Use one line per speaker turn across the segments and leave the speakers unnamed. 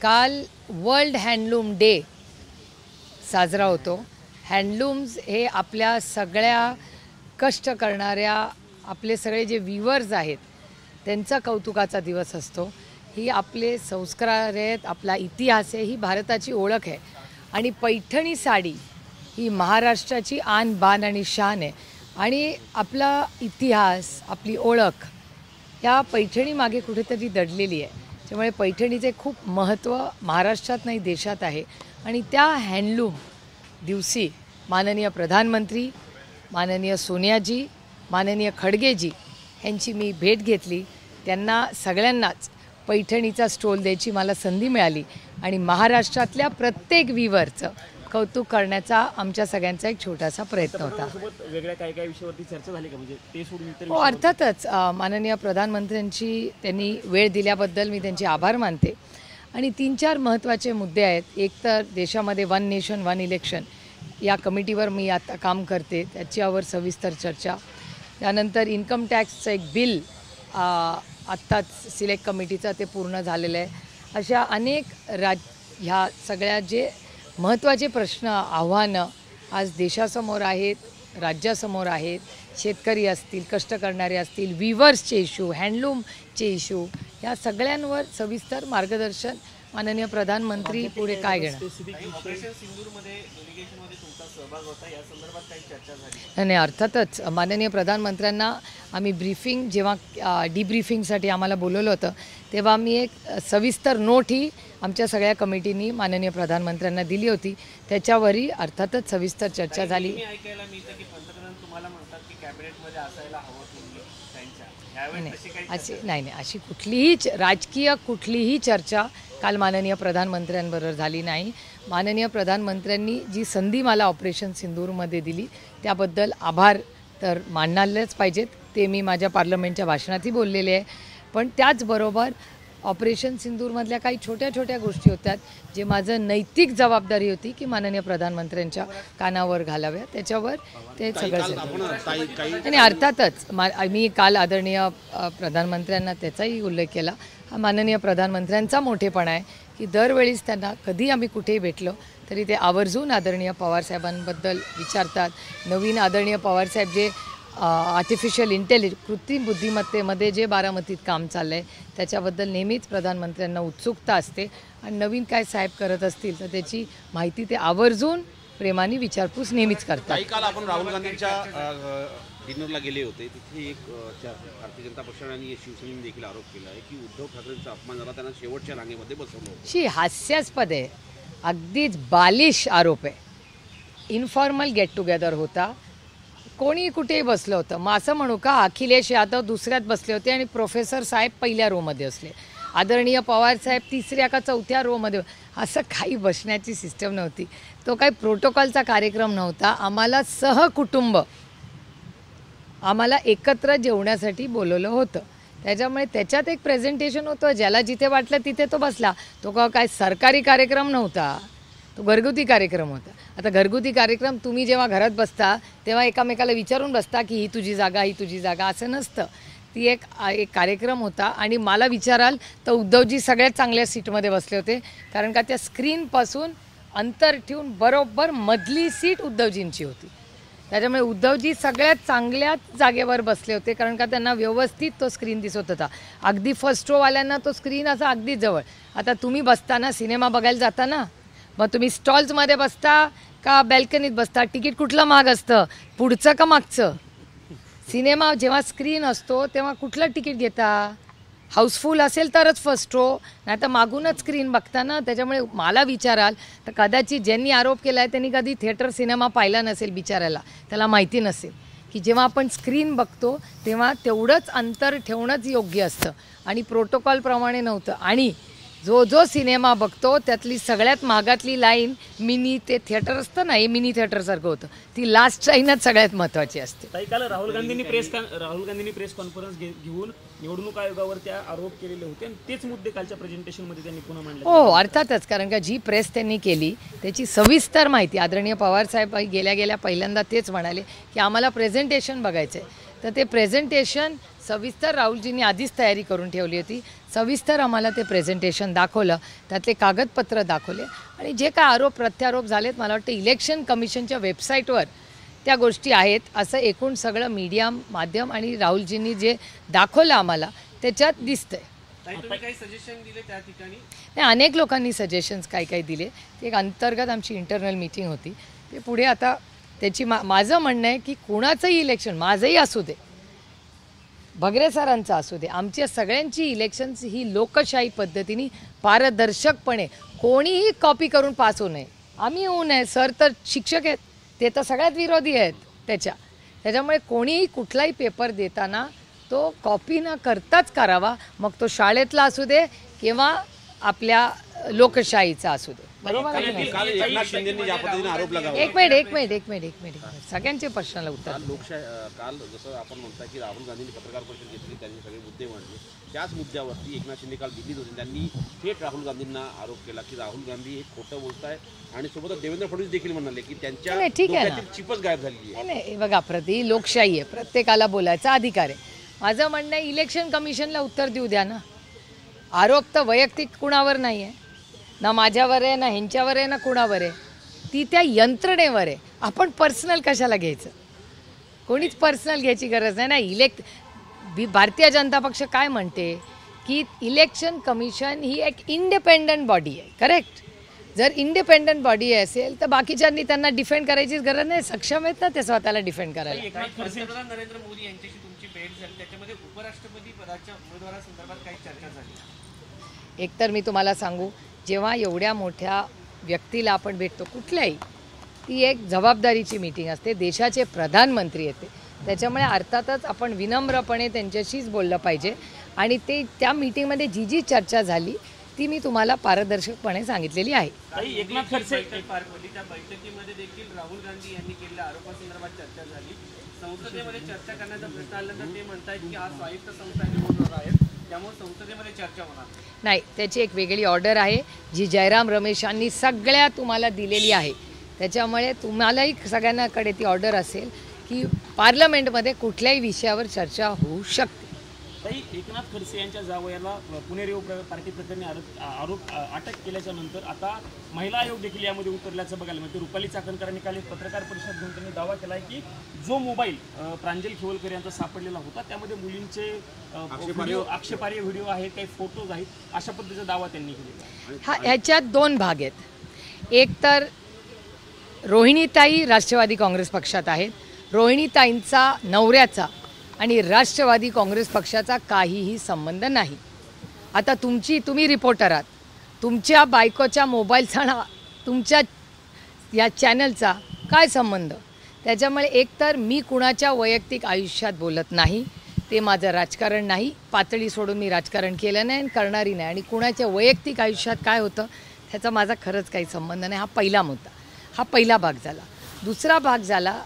काल world handloom day साजरा होतो। हँडलूम्स हे आपल्या सगळ्या कष्ट करणाऱ्या आपले सगळे जे व्हीवर्स आहेत त्यांचा कौतुकाचा दिवस असतो। ही आपले संस्कार आहेत, आपला इतिहास आहे, ही भारताची ओळख आहे आणि पैठणी साडी ही महाराष्ट्राची आन बान आणि शान आहे आणि आपला इतिहास, आपली ओळख या पैठणी मागे कुठेतरी दडलेली आहे। त्यामुळे पैठणीचे खूप महत्त्व महाराष्ट्रात नाही देशात आहे आणि त्या हँडलूम दिवशी माननीय प्रधानमंत्री, माननीय सोनियाजी, माननीय खडगेजी यांची मी भेट घेतली। त्यांना सगळ्यांनाच पैठणीचा स्टॉल द्यायची मला संधी मिळाली आणि महाराष्ट्रातल्या प्रत्येक व्हीवरचं कौतुक करण्याचा आमच्या सगळ्यांचा एक छोटासा प्रयत्न होता।
वेगळ्या काय काय विषयावरती चर्चा झाली का, म्हणजे ते सोडून इतर?
हो, अर्थातच माननीय प्रधानमंत्र्यांची त्यांनी वेळ दिल्याबद्दल मी त्यांचे आभार मानते आणि 3-4 महत्त्वाचे मुद्दे आहेत। एक तर देशामध्ये वन नेशन वन इलेक्शन या कमिटीवर मी आता काम करते, त्याच्यावर सविस्तर चर्चा। त्यानंतर इन्कम टॅक्सचं एक बिल आत्ताच सिलेक्ट कमिटीचं ते पूर्ण झालेलं आहे। अशा अनेक ह्या सगळ्या जे महत्त्वाचे प्रश्न, आव्हानं आज देशासमोर आहेत, राज्यासमोर आहेत, शेतकरी असतील, कष्ट करणारे असतील, व्हीवर्सचे इश्यू, हँडलूमचे इश्यू, या सगळ्यांवर सविस्तर मार्गदर्शन माननीय प्रधानमंत्री पुढे काय घेणार। नाही, अर्थातच माननीय प्रधानमंत्र्यांना आम्ही ब्रीफिंग जेव्हा डिब्रीफिंगसाठी आम्हाला बोलवलं होतं तेव्हा मी एक सविस्तर नोट ही आमच्या सगळ्या कमिटीनी माननीय प्रधानमंत्र्यांना दिली होती। त्याच्यावरही अर्थातच सविस्तर चर्चा झाली। नाही, अशी कुठलीही राजकीय कुठलीही चर्चा काल माननीय प्रधानमंत्र्यांबरोबर झाली नाही। माननीय प्रधानमंत्र्यांनी जी संधी मला ऑपरेशन सिंदूरमध्ये दिली त्याबद्दल आभार तर मानणारच पाहिजेत, ते मी माझ्या पार्लमेंटच्या भाषणातही बोललेले आहे। पण त्याचबरोबर ऑपरेशन सिंदूरमधल्या काही छोट्या छोट्या गोष्टी होत्या जे माझं नैतिक जबाबदारी होती की माननीय प्रधानमंत्र्यांच्या कानावर घालाव्या, त्याच्यावर ते सगळं। आणि अर्थातच मी काल आदरणीय प्रधानमंत्र्यांना त्याचाही उल्लेख केला। हा माननीय प्रधानमंत्र्यांचा मोठेपणा आहे की दरवेळीच त्यांना कधी आम्ही कुठेही भेटलो तरी ते आवर्जून आदरणीय पवारसाहेबांबद्दल विचारतात। नवीन आदरणीय पवारसाहेब जे आर्टिफिशियल इंटेलिजन्स कृत्रिम बुद्धिमत्तेमध्ये जे बारामतीत काम चाललं आहे त्याच्याबद्दल नेहमीच प्रधानमंत्र्यांना उत्सुकता असते आणि नवीन काय साहेब करत असतील तर त्याची माहिती ते आवर्जून प्रेमाने विचारपूस नेहमीच करतात।
काल आपण राहुल गांधींच्या डिनरला गेले होते, तिथे एक भारतीय जनता पक्षाने आणि शिवसेनेने देखील आरोप केला आहे की उद्धव ठाकरेंचा अपमान झाला, त्यांना शेवटच्या रांगेमध्ये बसवलं।
हास्यास्पद आहे, अगदीच बालिश आरोप आहे। इन्फॉर्मल गेट टुगेदर होता, कोणी कुठेही बसलं होतं। मग असं म्हणू का अखिलेश यादव दुसऱ्यात बसले होते आणि प्रोफेसर साहेब पहिल्या रोमध्ये असले, आदरणीय पवार साहेब तिसऱ्या का चौथ्या रोमध्ये? असं काही बसण्याची सिस्टम नव्हती, तो काही प्रोटोकॉलचा कार्यक्रम नव्हता। आम्हाला सहकुटुंब आम्हाला एकत्र जेवण्यासाठी बोलवलं होतं, त्याच्यामुळे त्याच्यात एक प्रेझेंटेशन होतं, ज्याला जिथे वाटलं तिथे तो बसला। तो काय सरकारी कार्यक्रम नव्हता, तो घरगुती कार्यक्रम होता। आता घरगुती कार्यक्रम तुम्ही जेव्हा घरात बसता तेव्हा एकामेकाला विचारून बसता की ही तुझी जागा, ही तुझी जागा, असं नसतं। ती एक कार्यक्रम होता आणि मला विचाराल तर उद्धवजी सगळ्यात चांगल्या सीटमध्ये बसले होते, कारण का त्या स्क्रीनपासून अंतर ठेवून बरोबर मधली सीट उद्धवजींची होती। त्याच्यामुळे उद्धवजी सगळ्यात चांगल्या जागेवर बसले होते, कारण का त्यांना व्यवस्थित तो स्क्रीन दिसत होता। अगदी फर्स्ट रोवाल्यांना तो स्क्रीन असा अगदी जवळ। आता तुम्ही बसताना सिनेमा बघायला जाताना मग तुम्ही स्टॉल्समध्ये बसता का बॅल्कनीत बसता? तिकीट कुठलं महाग असतं, पुढचं का मागचं? सिनेमा जेव्हा स्क्रीन असतो तेव्हा कुठलं तिकीट घेता? हाऊसफुल असेल तरच फर्स्ट रो, नाही तर मागूनच स्क्रीन बघता ना। त्याच्यामुळे मला विचाराल तर कदाचित ज्यांनी आरोप केला आहे त्यांनी कधी थिएटर सिनेमा पाहिला नसेल, बिचारायला त्याला माहिती नसेल की जेव्हा आपण स्क्रीन बघतो तेव्हा तेवढंच अंतर ठेवणंच योग्य असतं आणि प्रोटोकॉलप्रमाणे नव्हतं। आणि जो सिनेमा बघतो त्यातली सगळ्यात मागातली लाईन मिनी ते थिएटर असतं ना, हे मिनी थिएटरसारखं होतं, ती लास्ट लाईनच सगळ्यात महत्त्वाची असते।
काल राहुल गांधींनी प्रेस कॉन्फरन्स घेऊन निवडणूक आयोगावर त्या आरोप केलेले होते आणि तेच मुद्दे कालच्या प्रेझेंटेशनमध्ये त्यांनी पुन्हा मांडले।
हो, अर्थातच, कारण का जी प्रेस त्यांनी केली त्याची सविस्तर माहिती आदरणीय पवारसाहेब गेल्या पहिल्यांदा तेच म्हणाले की आम्हाला प्रेझेंटेशन बघायचं आहे, तर ते प्रेझेंटेशन सविस्तर राहुलजींनी आधीच तयारी करून ठेवली होती. सविस्तर आम्हाला ते प्रेझेंटेशन दाखवलं, त्यातले कागदपत्र दाखवले आणि जे काय आरोप प्रत्यारोप झालेत मला वाटतं इलेक्शन कमिशनच्या वेबसाईटवर त्या गोष्टी आहेत असं एकूण सगळं मीडिया माध्यम आणि राहुलजींनी जे दाखवलं आम्हाला त्याच्यात दिसतंय.
काही सजेशन दिले त्या ठिकाणी?
नाही, अनेक लोकांनी सजेशन्स काही दिले. ते एक अंतर्गत आमची इंटरनल मीटिंग होती. ते पुढे आता त्याची माझं म्हणणं आहे की कुणाचंही इलेक्शन, माझंही असू दे, भगरे सरांचं असू दे, आमच्या सगळ्यांची इलेक्शन्स ही लोकशाही पद्धतीने पारदर्शकपणे कोणीही कॉपी करून पास होऊ नये. आम्ही होऊ नये. सर तर शिक्षक आहेत, ते तर सगळ्यात विरोधी आहेत त्याच्यामुळे कोणीही कुठलाही पेपर देताना तो कॉपी न करताच करावा. मग तो शाळेतला असू दे किंवा आपल्या लोकशाहीचा असू दे. बरोबर आहे की
काल एकनाथ शिंदेंनी ज्या पद्धतीने आरोप लगावला,
एक मिनिट सगळ्यांचे प्रश्नाला उत्तर.
काल जसं आपण म्हणता की राहुल गांधींनी पत्रकार परिषद घेतली, त्यांनी सगळे मुद्दे मांडले, त्याच मुद्द्यावरती एकनाथ शिंदे काल दिल्लीत होते. त्यांनी थेट राहुल गांधींना आरोप केला की राहुल गांधी हे खोटं बोलताय आणि सोबतच देवेंद्र फडणवीस देखील म्हणाले की त्यांच्या डोक्यातील चिपच गायब झालेली आहे.
नाही बघा, लोकशाही आहे, प्रत्येकाला बोलायचा अधिकार आहे. माझं म्हणणं आहे इलेक्शन कमिशनला उत्तर देऊ द्या ना. आरोप तर वैयक्तिक कुणावर नाही आहे, ना माझ्यावर आहे, ना ह्यांच्यावर आहे, ना कुणावर आहे. ती त्या यंत्रणेवर आहे. आपण पर्सनल कशाला घ्यायचं? कोणीच पर्सनल घ्यायची गरज नाही ना. भारतीय जनता पक्ष काय म्हणते की इलेक्शन कमिशन ही एक इंडिपेंडंट बॉडी आहे. करेक्ट. जर इंडिपेंडंट बॉडी असेल तर बाकीच्यांनी त्यांना डिफेंड करायचीच गरज नाही. सक्षम आहेत ना ते स्वतःला डिफेंड करायला.
पंतप्रधान नरेंद्र मोदी यांच्याशी तुमची भेट झाली, त्याच्यामध्ये उपराष्ट्रपती पदाच्या उमेदवारासंदर्भात काही चर्चा झाली?
एकतर मी तुम्हाला सांगू, जेव्हा एवढ्या मोठ्या व्यक्तीला आपण भेटतो कुठल्याही, ती एक जबाबदारीची मीटिंग असते. देशाचे प्रधानमंत्री येते, त्याच्यामुळे अर्थातच आपण विनम्रपणे त्यांच्याशीच बोललं पाहिजे. आणि ते त्या मीटिंगमध्ये जी चर्चा झाली ती मी तुम्हाला पारदर्शकपणे सांगितलेली आहे.
एकनाथ खडसे
पार पडली, त्या बैठकीमध्ये देखील राहुल गांधी यांनी केलेल्या आरोपासंदर्भात चर्चा झाली. संसदेमध्ये चर्चा करण्याचा प्रश्न आल्यानंतर ते म्हणतायत की आज स्वायत्त संस्था निवडणूक आहेत, त्यामुळे संसदेमध्ये चर्चा होणार
नाही. त्याची एक वेगळी ऑर्डर आहे जी जयराम रमेशांनी सगळ्या तुम्हाला दिलेली आहे. त्याच्यामुळे तुम्हालाही सगळ्यांनाकडे ती ऑर्डर असेल की पार्लमेंटमध्ये कुठल्याही विषयावर चर्चा होऊ शकते.
ताई, एकनाथ खडसे यांच्या जावयाला पुणे रेव पार्टी प्रकरणी आरोप अटक केल्याच्या नंतर आता महिला आयोग देखील यामध्ये उतरल्याचं बघायला मिळते. रुपाली चाकणकरांनी काल एक पत्रकार परिषद घेऊन त्यांनी दावा केला आहे की जो मोबाईल प्रांजल खिवलकर यांचा सापडलेला होता त्यामध्ये मुलींचे आक्षेपार्ह व्हिडिओ आहेत, काही फोटोज आहेत, अशा पद्धतीचा दावा त्यांनी केलेला.
ह्याच्यात दोन भाग आहेत. एक तर रोहिणीताई राष्ट्रवादी काँग्रेस पक्षात आहेत. रोहिणीताईंचा नवऱ्याचा आणि राष्ट्रवादी काँग्रेस पक्षाचा काहीही संबंध नाही. आता तुम्ही रिपोर्टर आहात, तुमच्या बायकोच्या मोबाईलचा ना तुमच्या या चॅनलचा काय संबंध? त्याच्यामुळे एकतर मी कुणाच्या वैयक्तिक आयुष्यात बोलत नाही, ते माझं राजकारण नाही. पातळी सोडून मी राजकारण केलं नाही आणि करणारी नाही. आणि कुणाच्या वैयक्तिक आयुष्यात काय होतं त्याचा माझा खरंच काही संबंध नाही. हा पहिला मुद्दा, हा पहिला भाग झाला. दुसरा भाग झाला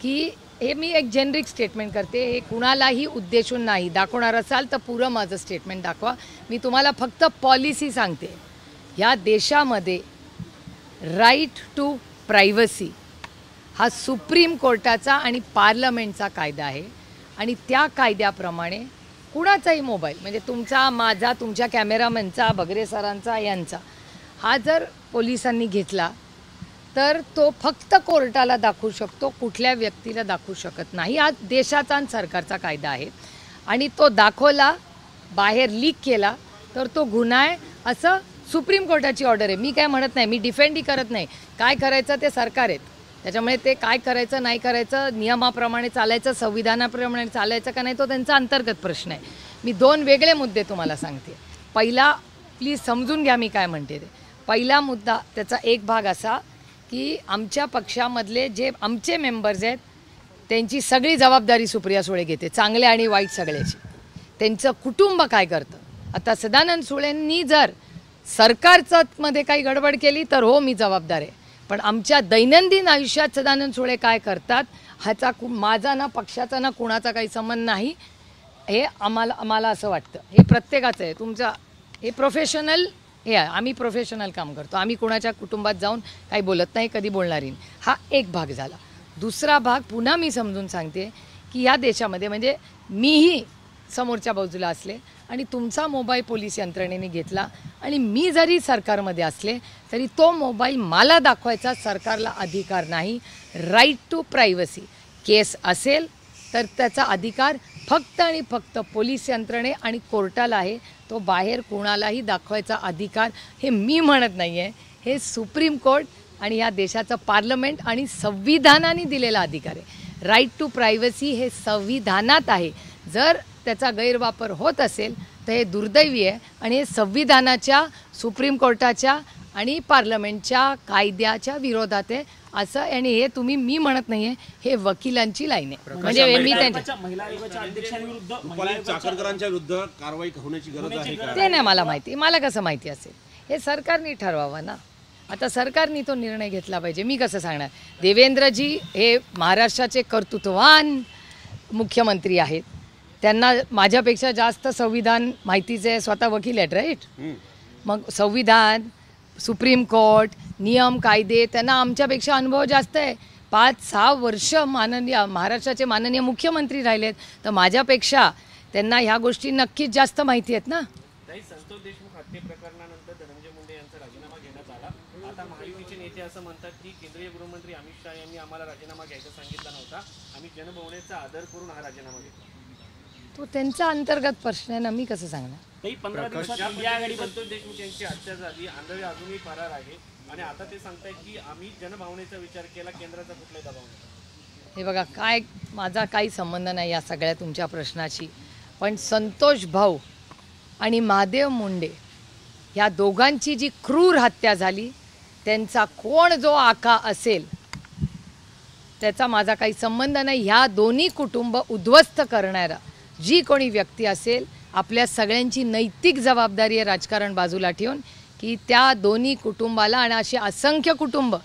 की हे मी एक जेनरिक स्टेटमेंट करते, हे कुणालाही उद्देशून नाही. दाखवणार असाल तर पुरं माझं स्टेटमेंट दाखवा. मी तुम्हाला फक्त पॉलिसी सांगते. या देशामध्ये राईट टू प्रायव्हसी हा सुप्रीम कोर्टाचा आणि पार्लमेंटचा कायदा आहे. आणि त्या कायद्याप्रमाणे कुणाचाही मोबाईल म्हणजे तुमचा, माझा, तुमच्या कॅमेरामॅनचा, भगरे सरांचा, यांचा हा जर पोलिसांनी घेतला तर तो फक्त कोर्टाला दाखवू शकतो, कुठल्या व्यक्तीला दाखवू शकत नाही. हा देशाचा आणि सरकारचा कायदा आहे. आणि तो दाखवला, बाहेर लीक केला तर तो गुन्हा आहे असं सुप्रीम कोर्टाची ऑर्डर आहे. मी काय म्हणत नाही, मी डिफेंडही करत नाही. काय करायचं ते सरकार आहेत, त्याच्यामुळे ते काय करायचं नाही करायचं, नियमाप्रमाणे चालायचं, संविधानाप्रमाणे चालायचं का नाही तो त्यांचा अंतर्गत प्रश्न आहे. मी दोन वेगळे मुद्दे तुम्हाला सांगते. पहिला, प्लीज समजून घ्या मी काय म्हणते ते. पहिला मुद्दा, त्याचा एक भाग असा की आमच्या पक्षामधले जे आमचे मेंबर्स आहेत त्यांची सगळी जबाबदारी सुप्रिया सुळे घेते, चांगल्या आणि वाईट सगळ्याची. त्यांचं कुटुंब काय करतं. आता सदानंद सुळेंनी जर सरकारचं मध्ये काही गडबड केली तर हो मी जबाबदार आहे, पण आमच्या दैनंदिन आयुष्यात सदानंद सुळे काय करतात ह्याचा माझा ना पक्षाचा ना कुणाचा काही संबंध नाही. हे आम्हाला असं वाटतं. हे प्रत्येकाचं आहे. तुमचा हे प्रोफेशनल हे आहे. आम्ही प्रोफेशनल काम करतो. आम्ही कुणाच्या कुटुंबात जाऊन काही बोलत नाही, कधी बोलणारी नाही. हा एक भाग झाला. दुसरा भाग पुन्हा मी समजून सांगते की या देशामध्ये म्हणजे मीही समोरच्या बाजूला असले आणि तुमचा मोबाईल पोलीस यंत्रणेने घेतला आणि मी जरी सरकारमध्ये असले तरी तो मोबाईल मला दाखवायचा सरकारला अधिकार नाही. राईट टू प्रायव्हसी केस असेल तर त्याचा अधिकार फक्त आणि फक्त पोलीस यंत्रणे आणि कोर्टाला आहे. तो बाहेर कोणालाही दाखवायचा अधिकार हे मी म्हणत नाही आहे, हे सुप्रीम कोर्ट आणि या देशाचं पार्लमेंट आणि संविधानाने दिलेला अधिकार आहे. राईट टू प्रायव्हसी हे संविधानात आहे. जर त्याचा गैरवापर होत असेल तर हे दुर्दैवी आहे आणि हे संविधानाच्या, सुप्रीम कोर्टाच्या आणि पार्लमेंटच्या कायद्याच्या विरोधात आहे असं. आणि हे तुम्ही मी म्हणत नाही आहे, हे वकिलांची लाईन आहे. म्हणजे मी त्यांच्या
महिला आयोगाच्या अध्यक्षांविरुद्ध
रुपाली चाकणकरांच्या विरुद्ध कारवाई होण्याची गरज आहे का?
ते नाही मला माहिती. मला कसं माहिती असेल? हे सरकारने ठरवावं ना. आता सरकारने तो निर्णय घेतला पाहिजे. मी कसं सांगणार? देवेंद्रजी हे महाराष्ट्राचे कर्तृत्ववान मुख्यमंत्री आहेत. त्यांना माझ्यापेक्षा जास्त संविधान माहितीचं आहे. स्वतः वकील आहेत राईट. मग संविधान, सुप्रीम कोर्ट, नियम, कायदे त्यांना आमच्यापेक्षा अनुभव जास्त आहे. 5-6 वर्ष महाराष्ट्राचे माननीय मुख्यमंत्री राहिलेत, तर माझ्यापेक्षा त्यांना ह्या गोष्टी नक्कीच जास्त माहिती आहेत ना.
संतोष देशमुख हत्ये प्रकरणानंतर धनंजय मुंडे यांचा राजीनामा घेण्यात आला. आता महायुतीचे नेते असं म्हणतात की केंद्रीय गृहमंत्री अमित शहा यांनी आम्हाला राजीनामा घ्यायचा सांगितला नव्हता, आम्ही जनभावनेचा आदर करून हा राजीनामा घेतला.
तो त्यांचा अंतर्गत प्रश्न आहे ना, मी कसं सांगणार?
काही 15 दिवसात इंडिया आघाडी
संतोष देशमुख यांची हत्या झाली, आंधळे अजूनही फरार आहे आणि आता ते सांगतायत की आम्ही जनभावनेचा विचार केला, केंद्राचा कुठलाही दबाव नाही.
हे बघा, काय माझा काही संबंध नाही या सगळ्या तुमच्या प्रश्नाशी. पण संतोष भाऊ आणि महादेव मुंडे या दोघांची जी क्रूर हत्या झाली, त्यांचा कोण जो आका असेल त्याचा माझा काही संबंध नाही. ह्या दोन्ही कुटुंब उद्ध्वस्त करणारा जी कोणी व्यक्ती असेल, आपल्या सगळ्यांची नैतिक जबाबदारी आहे राजकारण बाजूला ठेवून की त्या दोन्ही कुटुंबाला आणि असे असंख्य कुटुंब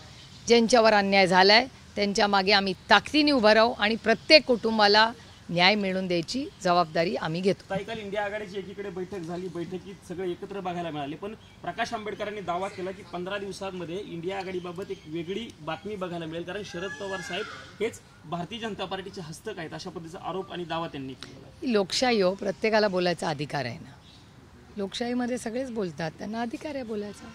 ज्यांच्यावर अन्याय झाला आहे त्यांच्या मागे आम्ही ताकदीने उभं राहू आणि प्रत्येक कुटुंबाला न्याय मिळवून द्यायची जबाबदारी आम्ही घेतो.
काही काल इंडिया आघाडीची एकीकडे बैठक झाली, बैठकीत सगळे एकत्र बघायला मिळाले. पण प्रकाश आंबेडकरांनी दावा केला की 15 दिवसांमध्ये इंडिया आघाडीबाबत एक वेगळी बातमी बघायला मिळेल, कारण शरद पवार साहेब हेच भारतीय जनता पार्टीचे हस्तक आहेत, अशा पद्धतीचा आरोप आणि दावा त्यांनी केला.
लोकशाही हो, प्रत्येकाला बोलायचा अधिकार आहे ना. लोकशाहीमध्ये सगळेच बोलतात, त्यांना अधिकार आहे बोलायचा.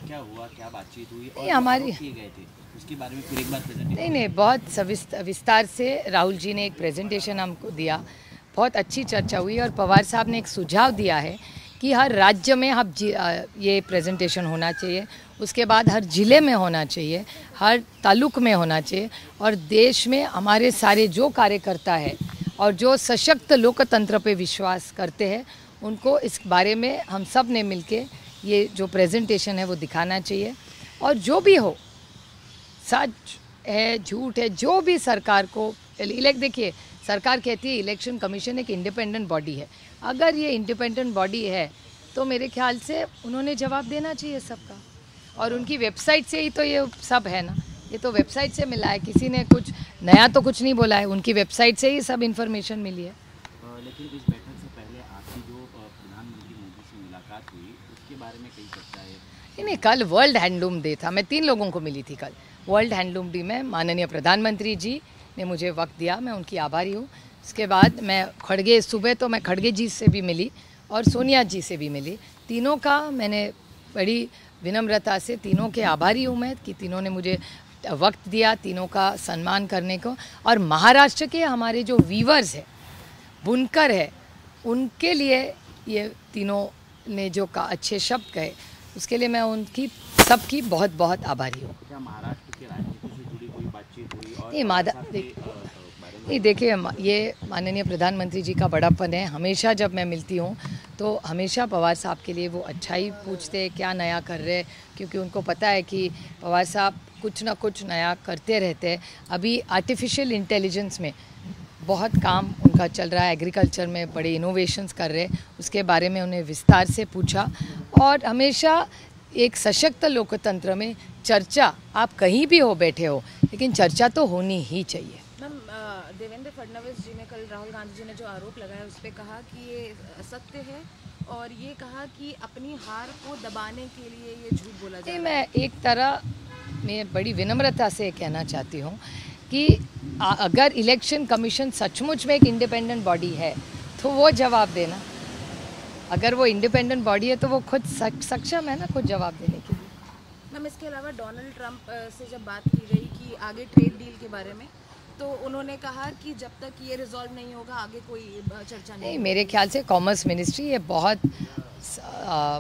क्या हुआ, क्या बातचीत हुई
नहीं, हमारी
किए गए थे, उसके बारे में फिर एक बार प्रेजेंटेशन.
नहीं, बहुत विस्तार से राहुल जी ने एक प्रेजेंटेशन हमको दिया. बहुत अच्छी चर्चा हुई और पवार साहब ने एक सुझाव दिया है कि हर राज्य में ये प्रेजेंटेशन होना चाहिए, उसके बाद हर ज़िले में होना चाहिए, हर तालुक में होना चाहिए और देश में हमारे सारे जो कार्यकर्ता है और जो सशक्त लोकतंत्र पे विश्वास करते हैं उनको इस बारे में हम सब ने मिलके ये जो प्रेजेंटेशन है वो दिखाना चाहिए. और जो भी हो, सच है झूठ है, जो भी सरकार को देखिए, सरकार कहती है इलेक्शन कमीशन एक इंडिपेंडेंट बॉडी है. अगर ये इंडिपेंडेंट बॉडी है तो मेरे ख्याल से उन्होंने जवाब देना चाहिए सबका. और उनकी वेबसाइट से ही तो ये सब है ना, ये तो वेबसाइट से मिला है, किसी ने कुछ नया तो कुछ नहीं बोला है, उनकी वेबसाइट से ही सब इन्फॉर्मेशन मिली है.
लेकिन इस बैठक से पहले आपकी जो प्रधानमंत्री मोदी से मुलाकात हुई उसके बारे में कई चर्चा है.
नहीं, कल वर्ल्ड हैंडलूम डे था. मैं 3 लोगों को मिली थी कल वर्ल्ड हैंडलूम डे में. माननीय प्रधानमंत्री जी ने मुझे वक्त दिया, मैं उनकी आभारी हूँ. उसके बाद मैं सुबह तो मैं खड़गे जी से भी मिली और सोनिया जी से भी मिली. तीनों का मैंने बड़ी विनम्रता से, तीनों के आभारी हूँ मैं कि तीनों ने मुझे वक्त दिया, तीनों का सम्मान करने को. और महाराष्ट्र के हमारे जो वीवर्स हैं, बुनकर है, उनके लिए ये तीनों ने जो अच्छे शब्द कहे उसके लिए मैं उनकी सबकी बहुत बहुत आभारी हूँ.
क्या महाराष्ट्र की राजनीति से जुड़ी कोई बातचीत हुई? और
नहीं, देखिए, ये माननीय प्रधानमंत्री जी का बड़ापन है. हमेशा जब मैं मिलती हूँ तो हमेशा पवार साहब के लिए वो अच्छा ही पूछते हैं, क्या नया कर रहे हैं, क्योंकि उनको पता है कि पवार साहब कुछ ना कुछ नया करते रहते हैं. अभी आर्टिफिशियल इंटेलिजेंस में बहुत काम उनका चल रहा है, एग्रीकल्चर में बड़े इनोवेशंस कर रहे हैं, उसके बारे में उन्हें विस्तार से पूछा. और हमेशा एक सशक्त लोकतंत्र में चर्चा, आप कहीं भी हो, बैठे हो, लेकिन चर्चा तो होनी ही चाहिए.
मैम, देवेंद्र फडणवीस जी ने कल राहुल गांधी जी ने जो आरोप लगाया उस पर कहा कि ये असत्य है और ये कहा कि अपनी हार को दबाने के लिए ये झूठ बोला जा रहा है.
मैं एक तरह मैं बड़ी विनम्रता से कहना चाहती हूँ कि अगर इलेक्शन कमीशन सचमुच में एक इंडिपेंडेंट बॉडी है तो वो जवाब देना। अगर वो इंडिपेंडेंट बॉडी है तो वो खुद सक्षम है ना खुद जवाब देने के लिए।
मैम, इसके अलावा डोनाल्ड ट्रंप से जब बात की गई कि आगे ट्रेड डील के बारे में, तो उन्होंने कहा कि जब तक ये रिजॉल्व नहीं होगा आगे कोई चर्चा नहीं।
मेरे ख्याल से कॉमर्स मिनिस्ट्री ये बहुत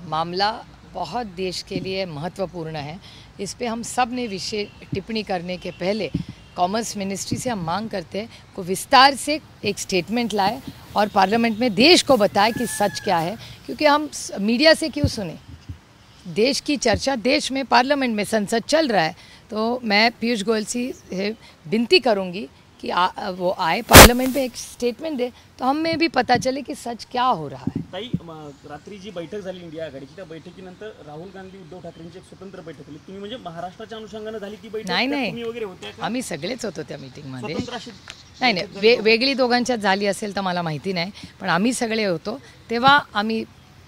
मामला बहुत देश के लिए महत्वपूर्ण है। इस पे हम सब ने विशेष टिप्पणी करने के पहले कॉमर्स मिनिस्ट्री से हम मांग करते हैं को विस्तार से एक स्टेटमेंट लाए और पार्लियामेंट में देश को बताए कि सच क्या है, क्योंकि हम मीडिया से क्यों सुने। देश की चर्चा देश में पार्लियामेंट में संसद चल रहा है, तो मैं पीयूष गोयल से विनती करूंगी कि वो आए पार्लियामेंट में एक स्टेटमेंट दे तो हमें भी पता चले कि सच क्या हो रहा है।
ताई, रात्री जी बैठक झाली इंडिया आघाडीची, त्या बैठकीनंतर राहुल गांधी उद्धव ठाकरेंची एक स्वतंत्र बैठक झाली। तुम्ही म्हणजे महाराष्ट्राच्या अनुषंगाने झाली ती बैठक?
नाही
तुम्ही वगैरे होत्या का?
आम्ही सगळेच होतो त्या मीटिंगमध्ये।
स्वतंत्र अशी
नाही वेगळी दोघांच्यात झाली असेल तर मला माहिती नाही, पण आम्ही सगळे होतो तेव्हा आम्ही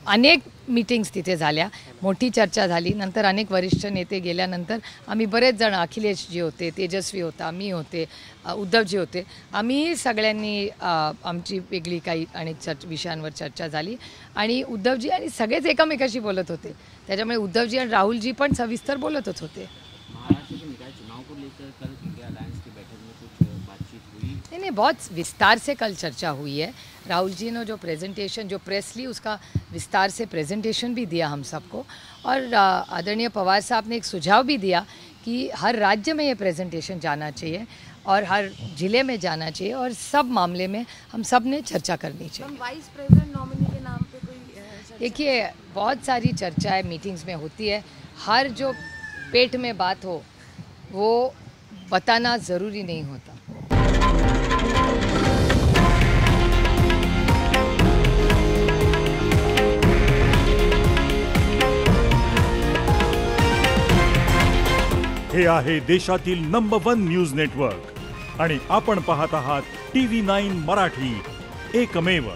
अनेक मीटिंग्स तिथे झाल्या, मोठी चर्चा झाली। नंतर अनेक वरिष्ठ नेते गेल्यानंतर आम्ही बरेच जण, अखिलेशजी होते, तेजस्वी होता, मी होते, उद्धवजी होते, आम्ही सगळ्यांनी आमची वेगळी काही अनेक विषयांवर चर्चा झाली आणि उद्धवजी आणि सगळेच एकमेकाशी बोलत होते। त्याच्यामुळे उद्धवजी आणि राहुलजी पण सविस्तर बोलतच होते।
महाराष्ट्र के निकाय चुनाव को लेकर कल इंडिया अलायंस की बैठक में कुछ बातचीत हुई?
नहीं, बहुत विस्तार से कल चर्चा हुई है। राहुल जी ने जो प्रेजेंटेशन जो प्रेस ली उसका विस्तार से प्रेजेंटेशन भी दिया हम सबको, और आदरणीय पवार साहब ने एक सुझाव भी दिया कि हर राज्य में ये प्रेजेंटेशन जाना चाहिए और हर जिले में जाना चाहिए और सब मामले में हम सब ने चर्चा करनी चाहिए।
वाइस प्रेसिडेंट नॉमिनी के नाम पे कोई
देखिए, बहुत सारी चर्चाएं मीटिंग्स में होती है, हर जो पेट में बात हो वो बताना ज़रूरी नहीं होता।
हे आहे देशातील नंबर 1 न्यूज नेटवर्क आणि आपण पाहत आहात TV9 मराठी, एकमेव।